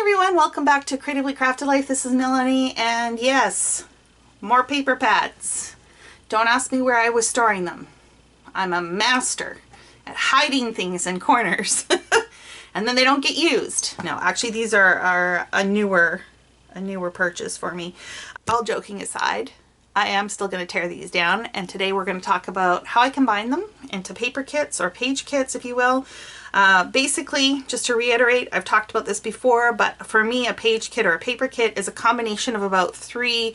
everyone, welcome back to Creatively Crafted Life. This is Melanie, and yes, more paper pads. Don't ask me where I was storing them. I'm a master at hiding things in corners and then they don't get used. No, actually these are a newer purchase for me. All joking aside, I am still going to tear these down, and today we're going to talk about how I combine them into paper kits or page kits, if you will. Basically, just to reiterate, I've talked about this before, but for me a page kit or a paper kit is a combination of about 3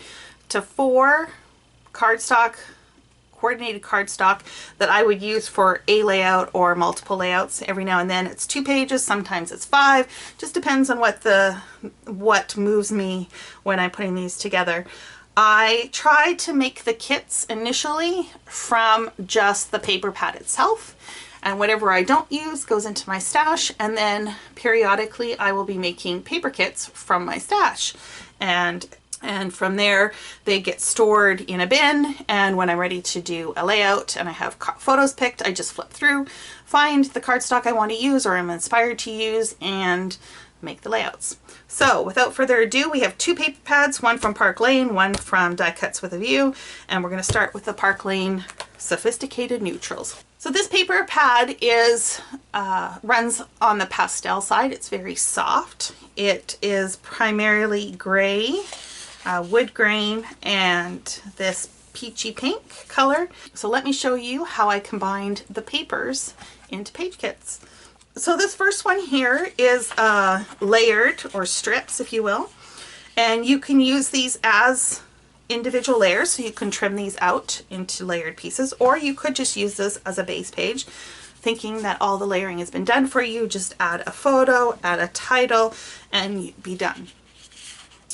to 4 coordinated cardstock that I would use for a layout or multiple layouts. Every now and then it's 2 pages, sometimes it's 5, just depends on what moves me when I'm putting these together. I try to make the kits initially from just the paper pad itself, and whatever I don't use goes into my stash, and then periodically I will be making paper kits from my stash, and from there they get stored in a bin, and when I'm ready to do a layout and I have photos picked, I just flip through, find the cardstock I want to use or I'm inspired to use, and make the layouts. So without further ado, we have 2 paper pads, one from Parklane, one from Die Cuts with a View, and we're going to start with the Parklane Sophisticated Neutrals. So this paper pad runs on the pastel side. It's very soft. It is primarily gray, wood grain, and this peachy pink color. So let me show you how I combined the papers into page kits. So this first one here is layered, or strips if you will, and you can use these as individual layers, so you can trim these out into layered pieces, or you could just use this as a base page, thinking that all the layering has been done for you. Just add a photo, add a title, and you'd be done.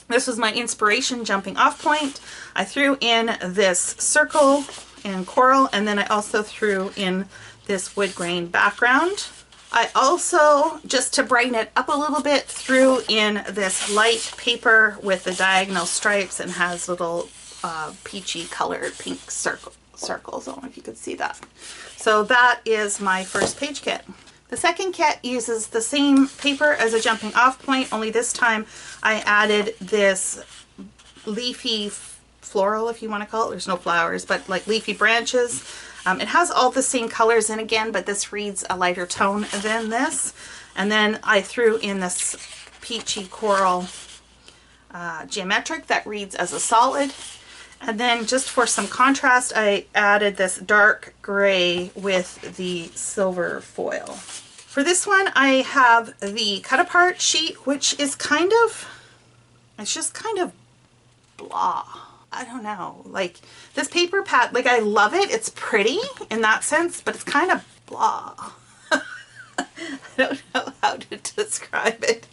This was my inspiration jumping off point. I threw in this circle and coral, and then I also threw in this wood grain background. I also, just to brighten it up a little bit, threw in this light paper with the diagonal stripes and has little peachy colored pink circles. I don't know if you could see that. So that is my first page kit. The second kit uses the same paper as a jumping off point, only this time I added this leafy floral, if you want to call it. There's no flowers, but like leafy branches. It has all the same colors in again, but this reads a lighter tone than this. And then I threw in this peachy coral geometric that reads as a solid. And then just for some contrast, I added this dark gray with the silver foil. For this one, I have the cut apart sheet, which is it's just kind of blah. I don't know, like this paper pad, like I love it, it's pretty in that sense, but it's kind of blah. I don't know how to describe it.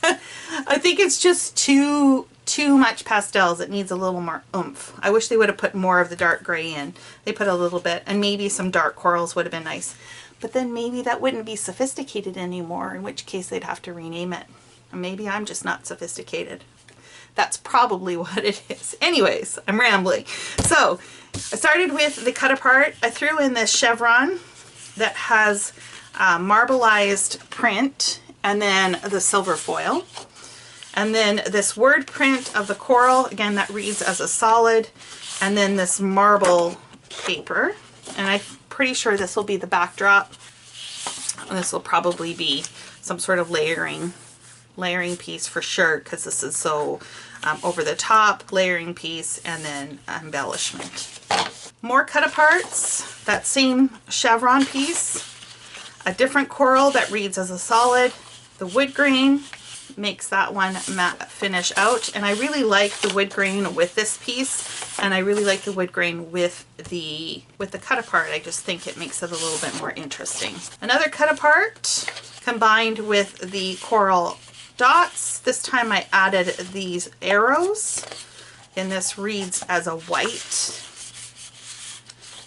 I think it's just too much pastels. It needs a little more oomph. I wish they would have put more of the dark gray in. They put a little bit, and maybe some dark corals would have been nice. But then maybe that wouldn't be sophisticated anymore, in which case they'd have to rename it. And maybe I'm just not sophisticated. That's probably what it is. Anyways, I'm rambling. So I started with the cut apart. I threw in this chevron that has marbleized print, and then the silver foil, and then this word print of the coral, again that reads as a solid, and then this marble paper, and I'm pretty sure this will be the backdrop. And this will probably be some sort of layering piece for sure, because this is so over the top, layering piece, and then embellishment. More cut aparts, that same chevron piece, a different coral that reads as a solid, the wood grain makes that one matte finish out, and I really like the wood grain with this piece, and I really like the wood grain with the cut apart. I just think it makes it a little bit more interesting. Another cut apart combined with the coral dots. This time I added these arrows, and this reads as a white.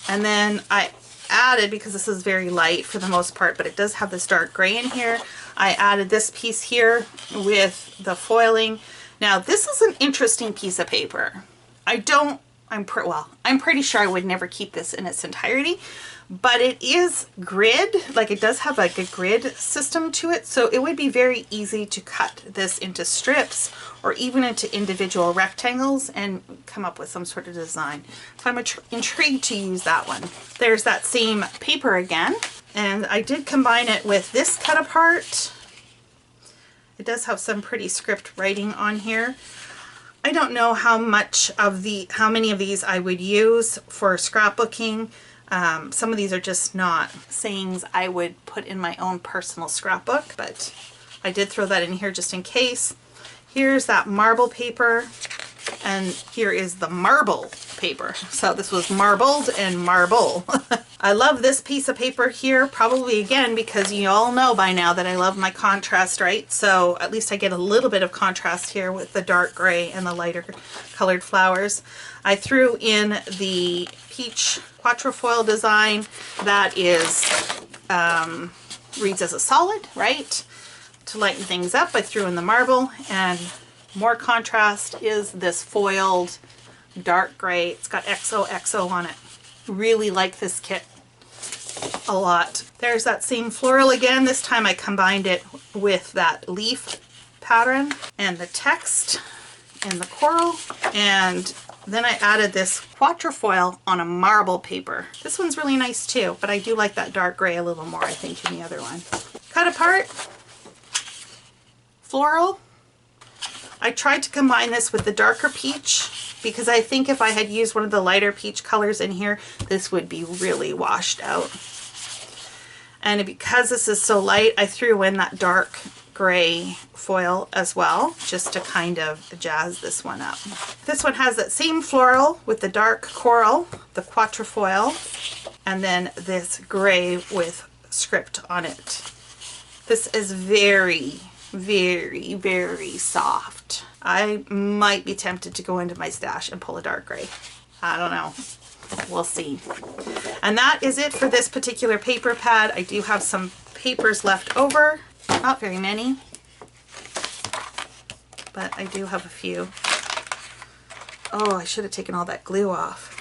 And then I added, because this is very light for the most part, but it does have this dark gray in here, I added this piece here with the foiling. Now this is an interesting piece of paper. I'm pretty sure I would never keep this in its entirety, but it is grid, like it does have like a grid system to it, so it would be very easy to cut this into strips or even into individual rectangles and come up with some sort of design. So I'm intrigued to use that one. There's that same paper again, and I did combine it with this cut apart. It does have some pretty script writing on here. I don't know how many of these I would use for scrapbooking. Some of these are just not sayings I would put in my own personal scrapbook, but I did throw that in here just in case. Here's that marble paper, and here is the marble paper. So this was marbled and marble. I love this piece of paper here, probably again because you all know by now that I love my contrast, right? So at least I get a little bit of contrast here with the dark gray and the lighter colored flowers. I threw in the peach quatrefoil design that is reads as a solid, right? To lighten things up, I threw in the marble, and more contrast is this foiled dark gray. It's got XOXO on it. Really like this kit a lot. There's that same floral again. This time I combined it with that leaf pattern and the text and the coral, and then I added this quatrefoil on a marble paper. This one's really nice too, but I do like that dark gray a little more, I think, than the other one. Cut apart, floral. I tried to combine this with the darker peach because I think if I had used one of the lighter peach colors in here, this would be really washed out. And because this is so light, I threw in that dark gray foil as well, just to kind of jazz this one up. This one has that same floral with the dark coral, the quatrefoil, and then this gray with script on it. This is very, very, very soft. I might be tempted to go into my stash and pull a dark gray. I don't know. We'll see. And that is it for this particular paper pad. I do have some papers left over. Not very many, but I do have a few. Oh, I should have taken all that glue off.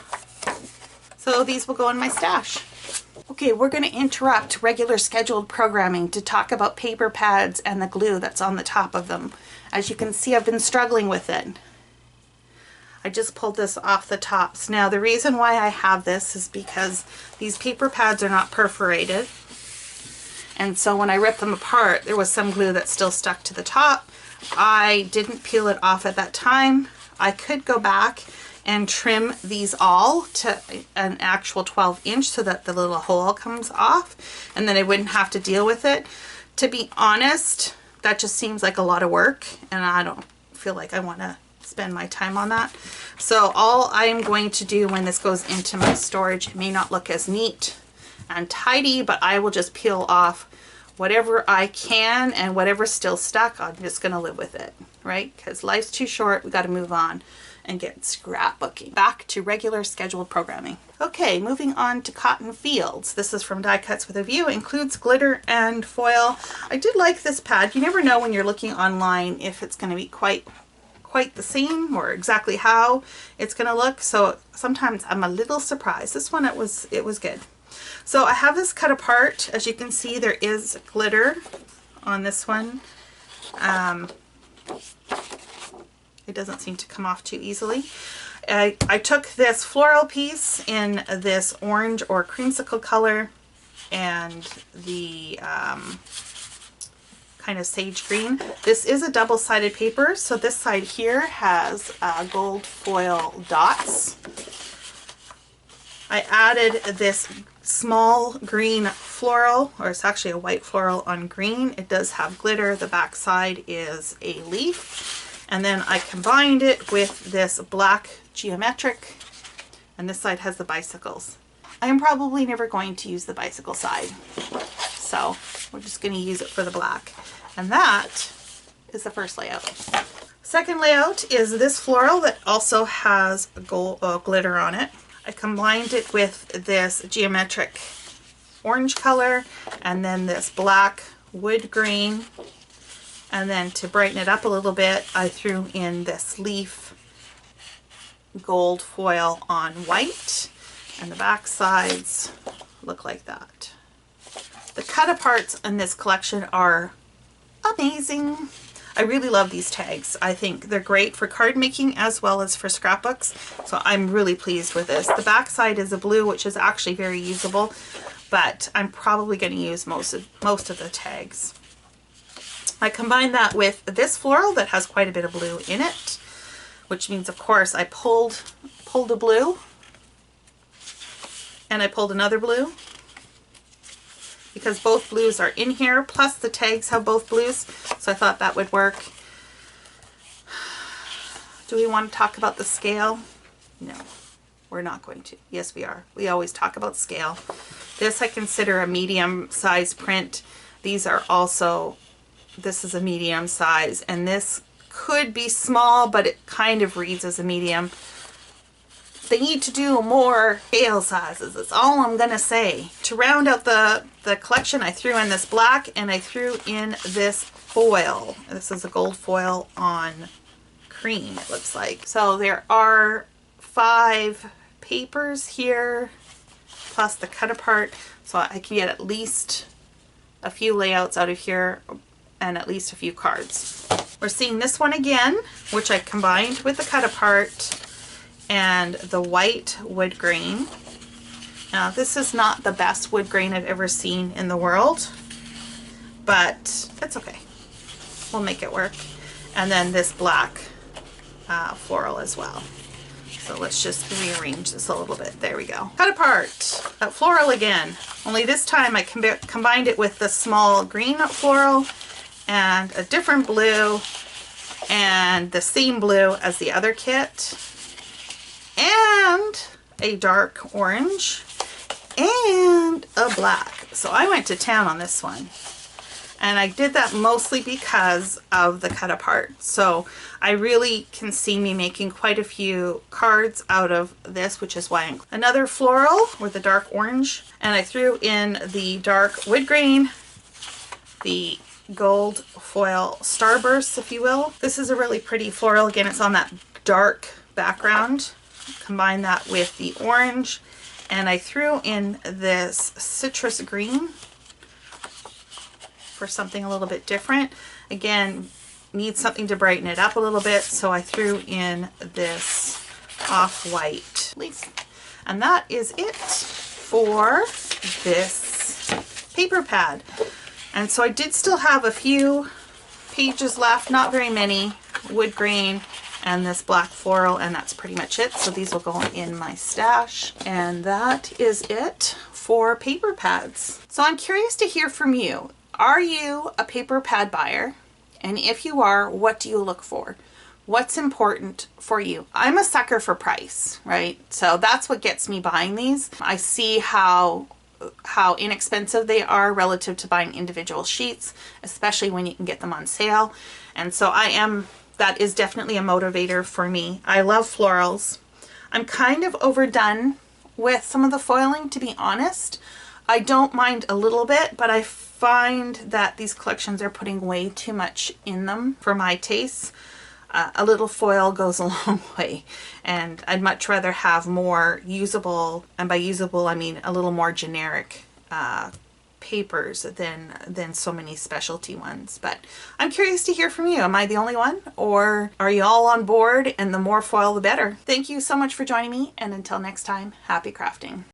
So these will go in my stash. Okay, we're going to interrupt regular scheduled programming to talk about paper pads and the glue that's on the top of them. As you can see, I've been struggling with it. I just pulled this off the tops. Now, the reason why I have this is because these paper pads are not perforated. And so when I ripped them apart, there was some glue that still stuck to the top. I didn't peel it off at that time. I could go back and trim these all to an actual 12" so that the little hole comes off, and then I wouldn't have to deal with it. To be honest, that just seems like a lot of work, and I don't feel like I want to spend my time on that. So all I am going to do when this goes into my storage, it may not look as neat and tidy, but I will just peel off whatever I can, and whatever's still stuck, I'm just going to live with it, right? Because life's too short. We got to move on and get scrapbooking. Back to regular scheduled programming. Okay, moving on to Cotton Fields. This is from Die Cuts with a View. Includes glitter and foil. I did like this pad. You never know when you're looking online if it's going to be quite the same or exactly how it's going to look. So sometimes I'm a little surprised. This one, it was good. So I have this cut apart. As you can see, there is glitter on this one. It doesn't seem to come off too easily. I took this floral piece in this orange or creamsicle color and the kind of sage green. This is a double-sided paper, so this side here has gold foil dots. I added this small green floral, or it's actually a white floral on green. It does have glitter. The back side is a leaf. And then I combined it with this black geometric, and this side has the bicycles. I am probably never going to use the bicycle side, so we're just going to use it for the black. And that is the first layout. Second layout is this floral that also has gold glitter on it. I combined it with this geometric orange color and then this black wood grain. And then to brighten it up a little bit, I threw in this leaf gold foil on white, and the back sides look like that. The cut-aparts in this collection are amazing. I really love these tags. I think they're great for card making as well as for scrapbooks. So I'm really pleased with this. The back side is a blue, which is actually very usable, but I'm probably going to use most of the tags. I combined that with this floral that has quite a bit of blue in it, which means, of course, I pulled a blue and I pulled another blue, because both blues are in here, plus the tags have both blues, so I thought that would work. Do we want to talk about the scale? No, we're not going to. Yes, we are. We always talk about scale. This I consider a medium size print. These are also, this is a medium size, and this could be small, but it kind of reads as a medium. They need to do more scale sizes, that's all I'm gonna say. To round out the collection, I threw in this black and I threw in this foil. This is a gold foil on cream, it looks like. So there are 5 papers here, plus the cut apart, so I can get at least a few layouts out of here and at least a few cards. We're seeing this one again, which I combined with the cut apart and the white wood grain. Now this is not the best wood grain I've ever seen in the world, but it's okay. We'll make it work. And then this black floral as well. So let's just rearrange this a little bit. There we go. Cut apart. Floral again. Only this time I combined it with the small green floral and a different blue and the same blue as the other kit, and a dark orange and a black. So I went to town on this one, and I did that mostly because of the cut apart. So I really can see me making quite a few cards out of this, which is why another floral with the dark orange, and I threw in the dark wood grain, the gold foil starbursts, if you will. This is a really pretty floral. Again, it's on that dark background. Combine that with the orange, and I threw in this citrus green for something a little bit different. Again, need something to brighten it up a little bit, so I threw in this off-white leaf. And that is it for this paper pad. And so I did still have a few pages left, not very many, wood grain and this black floral, and that's pretty much it. So these will go in my stash. And that is it for paper pads. So I'm curious to hear from you. Are you a paper pad buyer? And if you are, what do you look for? What's important for you? I'm a sucker for price, right? So that's what gets me buying these. I see how inexpensive they are relative to buying individual sheets, especially when you can get them on sale. And so that is definitely a motivator for me. I love florals. I'm kind of overdone with some of the foiling, to be honest. I don't mind a little bit, but I find that these collections are putting way too much in them for my tastes. A little foil goes a long way, and I'd much rather have more usable, and by usable I mean a little more generic papers than so many specialty ones. But I'm curious to hear from you. Am I the only one, or are you all on board and the more foil the better? Thank you so much for joining me, and until next time, happy crafting.